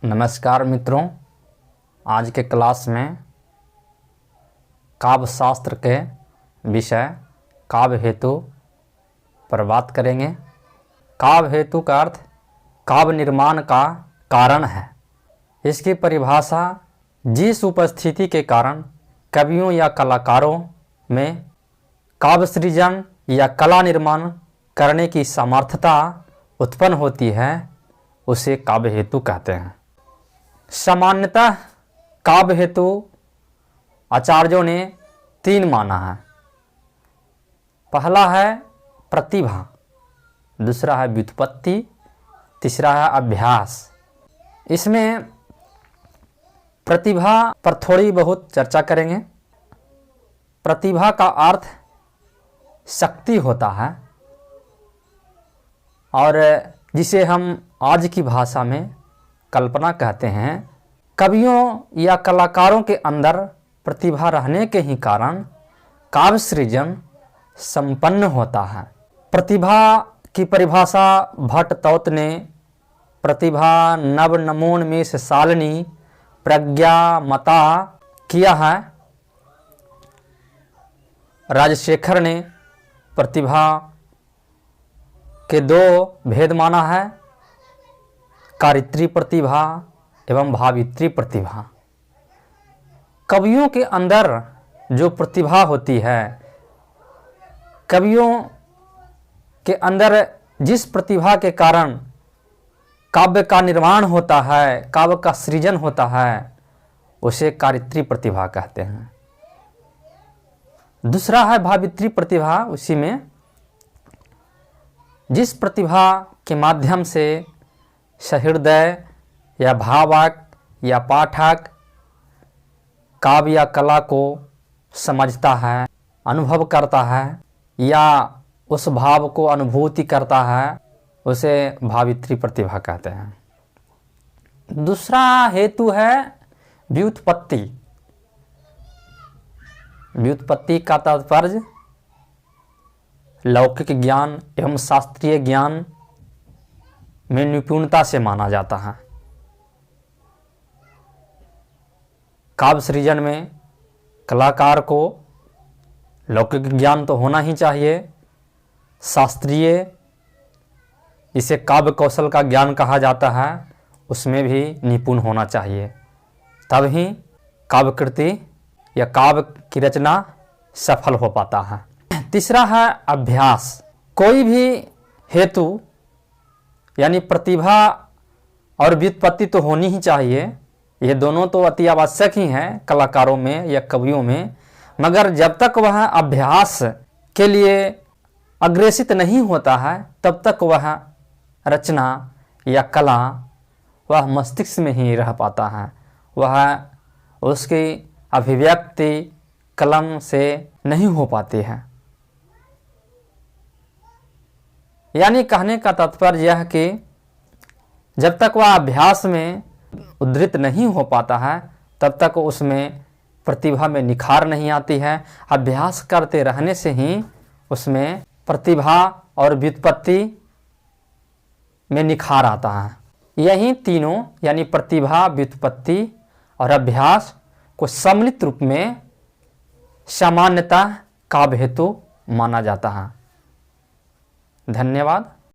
नमस्कार मित्रों, आज के क्लास में काव्य शास्त्र के विषय काव्य हेतु पर बात करेंगे। काव्य हेतु का अर्थ काव्य निर्माण का कारण है। इसकी परिभाषा जिस उपस्थिति के कारण कवियों या कलाकारों में काव्य सृजन या कला निर्माण करने की सामर्थ्यता उत्पन्न होती है उसे काव्य हेतु कहते हैं। सामान्यतः काव्य हेतु आचार्यों ने 3 माना है। पहला है प्रतिभा, दूसरा है व्युत्पत्ति, तीसरा है अभ्यास। इसमें प्रतिभा पर थोड़ी बहुत चर्चा करेंगे। प्रतिभा का अर्थ शक्ति होता है और जिसे हम आज की भाषा में कल्पना कहते हैं। कवियों या कलाकारों के अंदर प्रतिभा रहने के ही कारण काव्य सृजन संपन्न होता है। प्रतिभा की परिभाषा भट्ट तौत ने प्रतिभा नव नमोन्मेष शालिनी प्रज्ञा मता किया है। राजशेखर ने प्रतिभा के 2 भेद माना है, कारित्री प्रतिभा एवं भावित्री प्रतिभा। कवियों के अंदर जो प्रतिभा होती है, कवियों के अंदर जिस प्रतिभा के कारण काव्य का निर्माण होता है, काव्य का सृजन होता है, उसे कारित्री प्रतिभा कहते हैं। दूसरा है भावित्री प्रतिभा। उसी में जिस प्रतिभा के माध्यम से सहृदय या भावक या पाठक काव्य या कला को समझता है, अनुभव करता है या उस भाव को अनुभूति करता है, उसे भावित्री प्रतिभा कहते हैं। दूसरा हेतु है व्युत्पत्ति। व्युत्पत्ति का तात्पर्य लौकिक ज्ञान एवं शास्त्रीय ज्ञान में निपुणता से माना जाता है। काव्य सृजन में कलाकार को लौकिक ज्ञान तो होना ही चाहिए, शास्त्रीय जिसे काव्य कौशल का ज्ञान कहा जाता है उसमें भी निपुण होना चाहिए, तब ही काव्य कृति या काव्य की रचना सफल हो पाता है। तीसरा है अभ्यास। कोई भी हेतु यानी प्रतिभा और व्युत्पत्ति तो होनी ही चाहिए, ये दोनों तो अति आवश्यक ही हैं कलाकारों में या कवियों में, मगर जब तक वह अभ्यास के लिए अग्रेसित नहीं होता है तब तक वह रचना या कला वह मस्तिष्क में ही रह पाता है, वह उसकी अभिव्यक्ति कलम से नहीं हो पाती है। यानी कहने का तात्पर्य यह कि जब तक वह अभ्यास में उद्धृत नहीं हो पाता है तब तक उसमें प्रतिभा में निखार नहीं आती है। अभ्यास करते रहने से ही उसमें प्रतिभा और व्युत्पत्ति में निखार आता है। यही तीनों यानी प्रतिभा, व्युत्पत्ति और अभ्यास को सम्मिलित रूप में सामान्यतः काव्य हेतु माना जाता है। धन्यवाद।